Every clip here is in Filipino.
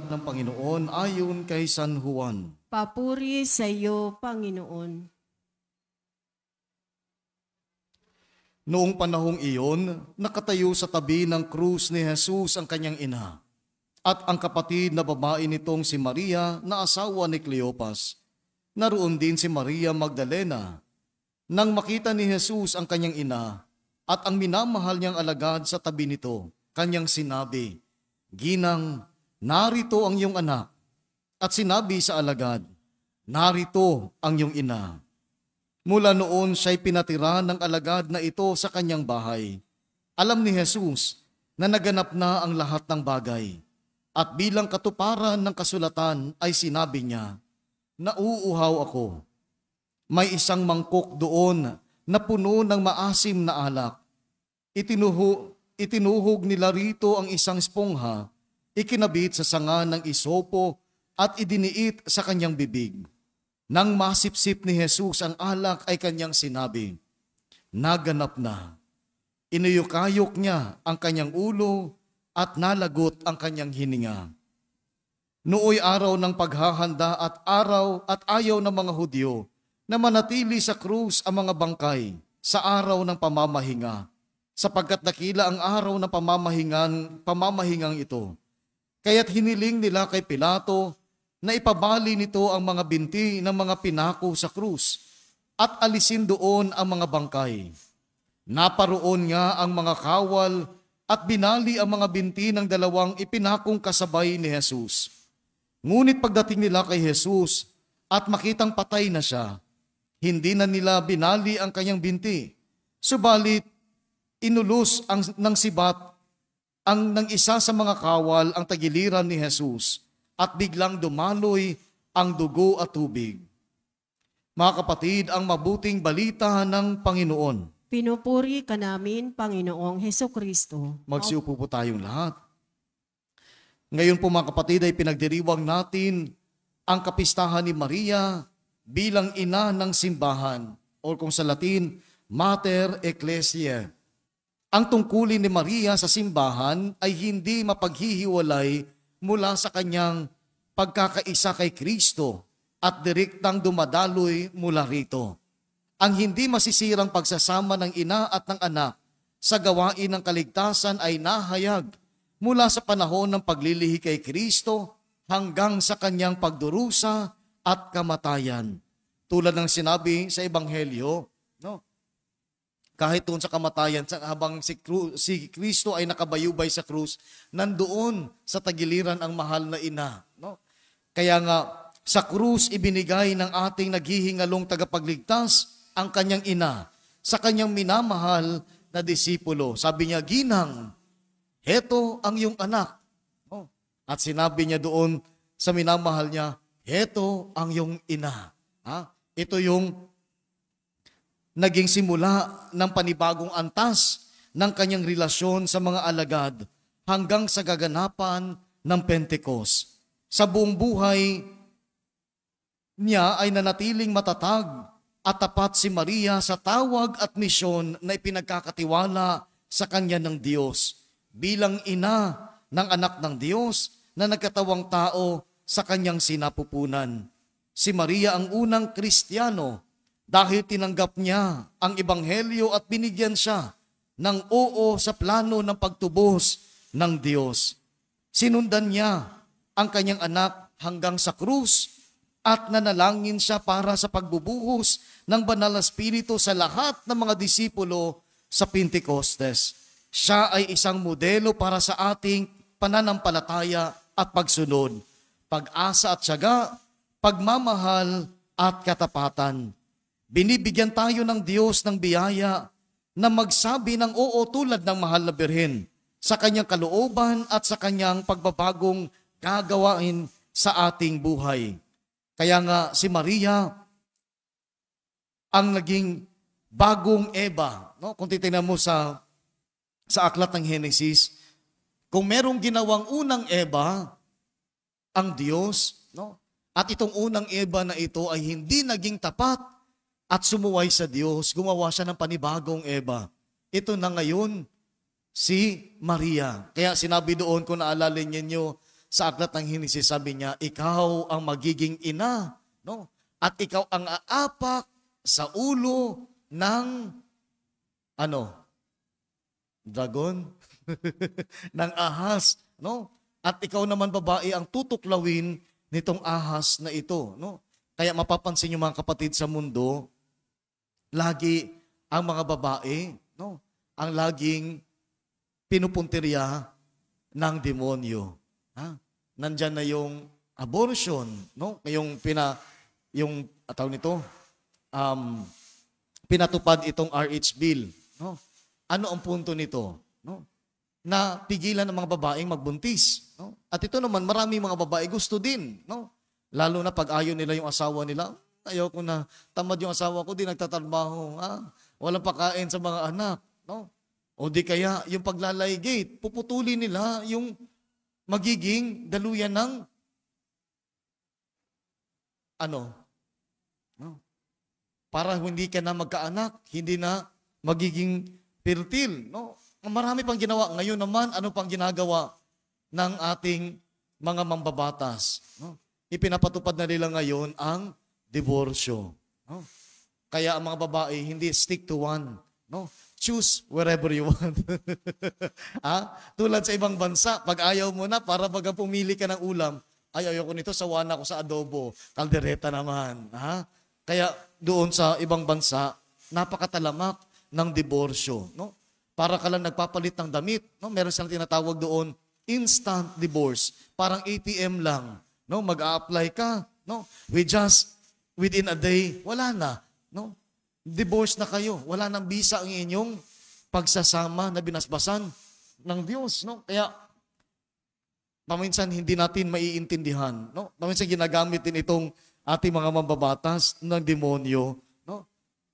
ng Panginoon ayon kay San Juan. Papuri sa iyo, Panginoon. Noong panahong iyon, nakatayo sa tabi ng krus ni Jesus ang kanyang ina at ang kapatid na babae nitong si Maria na asawa ni Cleopas. Naroon din si Maria Magdalena. Nang makita ni Jesus ang kanyang ina at ang minamahal niyang alagad sa tabi nito, kanyang sinabi, "Ginang, narito ang iyong anak." At sinabi sa alagad, "Narito ang iyong ina." Mula noon siya'y pinatira ng alagad na ito sa kanyang bahay. Alam ni Jesus na naganap na ang lahat ng bagay. At bilang katuparan ng kasulatan ay sinabi niya, "Nauuhaw ako." May isang mangkok doon na puno ng maasim na alak. Itinuhog nila rito ang isang espongha, ikinabit sa sanga ng isopo at idiniit sa kanyang bibig. Nang masipsip ni Jesus ang alak ay kanyang sinabi, "Naganap na." Inuyukayok niya ang kanyang ulo at nalagot ang kanyang hininga. Nooy araw ng paghahanda at araw at ayaw ng mga Hudyo na manatili sa krus ang mga bangkay sa araw ng pamamahinga, sapagkat nakila ang araw ng pamamahingang ito. Kaya't hiniling nila kay Pilato na ipabali nito ang mga binti ng mga pinako sa krus at alisin doon ang mga bangkay. Naparoon nga ang mga kawal at binali ang mga binti ng dalawang ipinakong kasabay ni Jesus. Ngunit pagdating nila kay Jesus at makitang patay na siya, hindi na nila binali ang kanyang binti. Subalit, inulos ng sibat ng isa sa mga kawal ang tagiliran ni Jesus at biglang dumaloy ang dugo at tubig. Mga kapatid, ang mabuting balita ng Panginoon. Pinupuri ka namin, Panginoong Hesukristo. Magsiupo po tayong lahat. Ngayon po mga kapatid ay pinagdiriwang natin ang kapistahan ni Maria bilang ina ng simbahan o kung sa Latin, Mater Ecclesiae. Ang tungkulin ni Maria sa simbahan ay hindi mapaghihiwalay mula sa kanyang pagkakaisa kay Kristo at direktang dumadaloy mula rito. Ang hindi masisirang pagsasama ng ina at ng anak sa gawain ng kaligtasan ay nahayag mula sa panahon ng paglilihi kay Kristo hanggang sa kanyang pagdurusa at kamatayan. Tulad ng sinabi sa Ebanghelyo, no? Kahit doon sa kamatayan, habang si Kristo ay nakabayubay sa krus, nandoon sa tagiliran ang mahal na ina. No? Kaya nga, sa krus ibinigay ng ating naghihingalong tagapagligtas ang kanyang ina sa kanyang minamahal na disipulo. Sabi niya, "Ginang, heto ang iyong anak." Oh. At sinabi niya doon sa minamahal niya, "Heto ang iyong ina." Ito yung naging simula ng panibagong antas ng kanyang relasyon sa mga alagad hanggang sa kaganapan ng Pentecost. Sa buong buhay niya ay nanatiling matatag at tapat si Maria sa tawag at misyon na ipinagkakatiwala sa kanya ng Diyos bilang ina ng anak ng Diyos na nagkatawang tao sa kanyang sinapupunan. Si Maria ang unang Kristiyano dahil tinanggap niya ang Ebanghelyo at binigyan siya ng oo sa plano ng pagtubos ng Diyos. Sinundan niya ang kanyang anak hanggang sa krus at nanalangin siya para sa pagbubuhos ng Banal na Espiritu sa lahat ng mga disipulo sa Pentecostes. Siya ay isang modelo para sa ating pananampalataya at pagsunod, pag-asa at tiyaga, pagmamahal at katapatan. Binibigyan tayo ng Diyos ng biyaya na magsabi ng oo tulad ng mahal na Birhen sa kanyang kalooban at sa kanyang pagbabagong gagawain sa ating buhay. Kaya nga si Maria ang naging bagong Eva. No? Kung titingnan mo sa aklat ng Henesis, kung merong ginawang unang Eva, ang Diyos, no? At itong unang Eva na ito ay hindi naging tapat at sumuway sa Diyos, gumawa siya ng panibagong Eva. Ito na ngayon si Maria. Kaya sinabi doon, kung naalala ninyo sa aklat ng Henesis, sabi niya, ikaw ang magiging ina, no? At ikaw ang aapak sa ulo ng ano? Dragon? ng ahas, no? At ikaw naman babae ang tutuklawin nitong ahas na ito, no? Kaya mapapansin niyo mga kapatid sa mundo, lagi ang mga babae, no, ang laging pinupuntirya ng demonyo. Ha? Nandyan na yung abortion, no? Yung tawag nito, pinatupad itong RH bill, no? Ano ang punto nito, no? Na pigilan ng mga babaeng magbuntis, no? At ito naman marami mga babae gusto din, no? Lalo na pag ayaw nila yung asawa nila, ayaw ko na, tamad yung asawa ko, di nagtatrabaho, walang pakain sa mga anak, no? O di kaya yung paglalaygate, puputulin nila yung magiging daluyan ng ano? No? Para hindi ka na magkaanak, hindi na magiging fertile, no? Marami pang ginawa. Ngayon naman, ano pang ginagawa ng ating mga mambabatas? No? Ipinapatupad na nila ngayon ang diborsyo. No? Kaya ang mga babae, hindi stick to one. No? Choose wherever you want. Tulad sa ibang bansa, pag ayaw mo na, para baga pumili ka ng ulam, ay ayaw ko nito, sawa na ako sa adobo, kaldereta naman. Kaya doon sa ibang bansa, napakatalamak ng diborsyo. No? Para ka lang nagpapalit ng damit. No? Meron silang tinatawag doon, instant divorce. Parang ATM lang. No? Mag-a-apply ka. No? Within a day, wala na. No? Divorce na kayo. Wala nang bisa ang inyong pagsasama na binasbasan ng Diyos. No? Kaya, paminsan hindi natin maiintindihan. No? Paminsan ginagamit din itong ating mga mambabatas ng demonyo, no?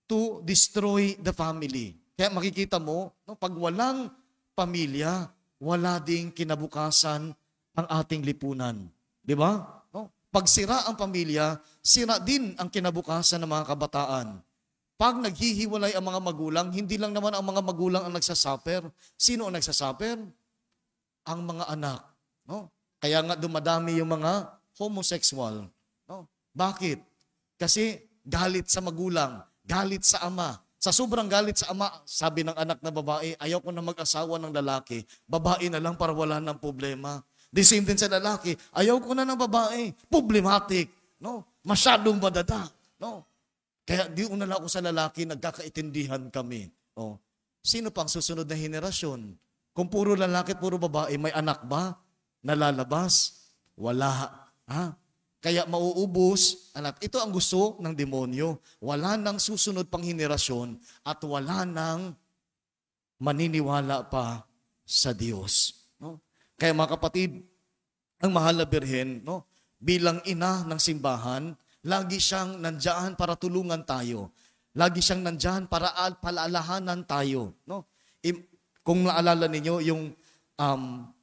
To destroy the family. Kaya makikita mo, no, pag walang pamilya, wala ding kinabukasan ang ating lipunan. Di ba? No? Pag sira ang pamilya, sira din ang kinabukasan ng mga kabataan. Pag naghihiwalay ang mga magulang, hindi lang naman ang mga magulang ang nagsasuffer. Sino ang nagsasuffer? Ang mga anak. No? Kaya nga dumadami yung mga homosexual. No? Bakit? Kasi galit sa magulang, galit sa ama. Sa sobrang galit sa ama, sabi ng anak na babae, ayaw ko na mag-asawa ng lalaki, babae na lang para wala ng problema. The same din sa lalaki, ayaw ko na ng babae, problematic, no? Masyadong madada, no? Kaya di una ako sa lalaki, nagkakaintindihan kami. Oh. Sino pang susunod na henerasyon? Kung puro lalaki, puro babae, may anak ba na lalabas? Wala. Kaya mauubos, anak, ito ang gusto ng demonyo. Wala nang susunod pang henerasyon at wala nang maniniwala pa sa Diyos. No? Kaya mga kapatid, ang mahal na birhen, no, bilang ina ng simbahan, lagi siyang nandyan para tulungan tayo. Lagi siyang nandyan para palaalahanan tayo. No? Kung naalala ninyo yung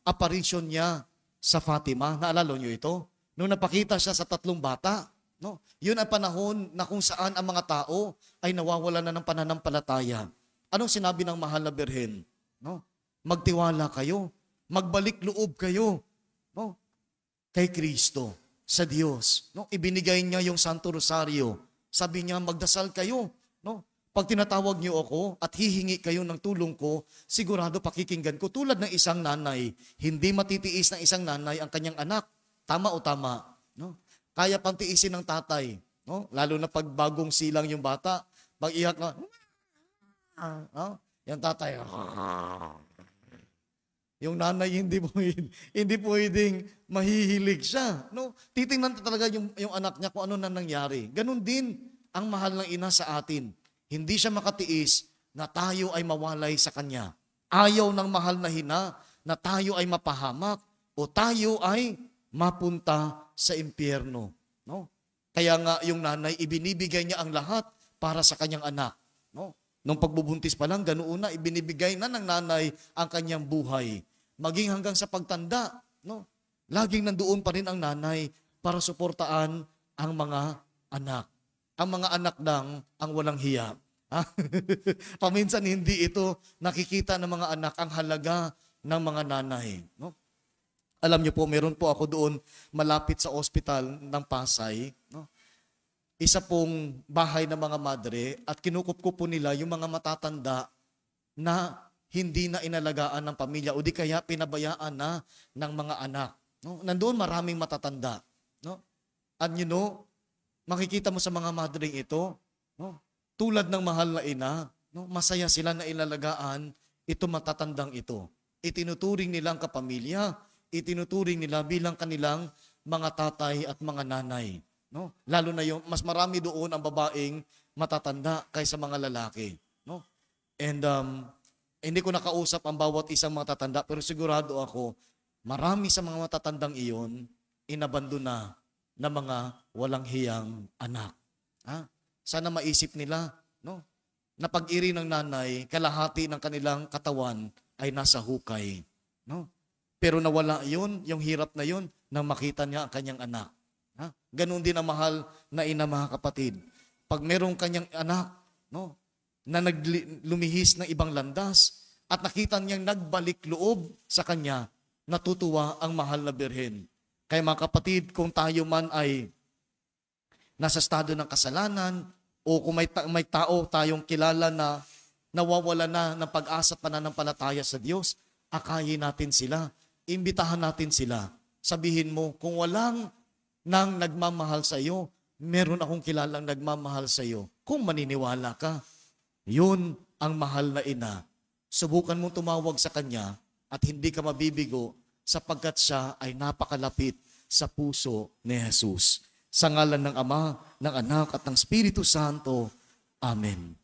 apparition niya sa Fatima, naalala niyo ito? Nung napakita siya sa 3 bata, no? Yun ang panahon na kung saan ang mga tao ay nawawala na ng pananampalataya. Anong sinabi ng mahal na birhen? No? Magtiwala kayo, magbalik loob kayo, no? Kay Kristo, sa Diyos. No? Ibinigay niya yung Santo Rosario. Sabi niya, magdasal kayo. No? Pag tinatawag niyo ako at hihingi kayo ng tulong ko, sigurado pakikinggan ko. Tulad ng isang nanay, hindi matitiis ng isang nanay ang kanyang anak. Tama o tama? No? Kaya pang tiisin ng tatay. No? Lalo na pag bagong silang yung bata, pag iyak na, yung tatay, yung nanay hindi pwedeng mahihilig siya. No? Titingnan talaga yung anak niya kung ano na nangyari. Ganon din ang mahal ng ina sa atin. Hindi siya makatiis na tayo ay mawalay sa kanya. Ayaw ng mahal na hina na tayo ay mapahamak o tayo ay mapunta sa impyerno. No? Kaya nga yung nanay, ibinibigay niya ang lahat para sa kanyang anak. No? Nung pagbubuntis pa lang, ganoon na, ibinibigay na ng nanay ang kanyang buhay. Maging hanggang sa pagtanda, no? Laging nandoon pa rin ang nanay para suportaan ang mga anak. Ang mga anak lang ang walang hiya. Paminsan hindi ito nakikita ng mga anak ang halaga ng mga nanay. No? Alam niyo po, meron po ako doon malapit sa ospital ng Pasay. No? Isa pong bahay ng mga madre at kinukupkup po nila yung mga matatanda na hindi na inalagaan ng pamilya o di kaya pinabayaan na ng mga anak. No? Nandoon maraming matatanda. No? And you know, makikita mo sa mga madring ito, no? Tulad ng mahal na ina, no? Masaya sila na ilalagaan ito matatandang ito. Itinuturing nilang kapamilya, itinuturing nila bilang kanilang mga tatay at mga nanay. No? Lalo na yung mas marami doon ang babaeng matatanda kaysa mga lalaki. No? And hindi ko nakausap ang bawat isang matatanda, pero sigurado ako, marami sa mga matatandang iyon, inabandon na ng mga walang hiyang anak. Ha? Sana maisip nila, no? Na pag-iri ng nanay, kalahati ng kanilang katawan ay nasa hukay. No? Pero nawala yun, yung hirap na yun, nang makita niya ang kanyang anak. Ha? Ganon din ang mahal na ina, mga kapatid. Pag merong kanyang anak, no, na lumihis ng ibang landas at nakita niyang nagbalik loob sa kanya, natutuwa ang mahal na birhen. Kaya mga kapatid, kung tayo man ay nasa estado ng kasalanan o kung may tao tayong kilala na nawawala na ng pag-asa at pananampalataya sa Diyos, akayin natin sila, imbitahan natin sila. Sabihin mo, kung walang nang nagmamahal sa iyo, meron akong kilalang nagmamahal sa iyo. Kung maniniwala ka, yun ang mahal na ina. Subukan mong tumawag sa kanya at hindi ka mabibigo sapagkat siya ay napakalapit sa puso ni Jesus. Sa ngalan ng Ama, ng Anak at ng Espiritu Santo. Amen.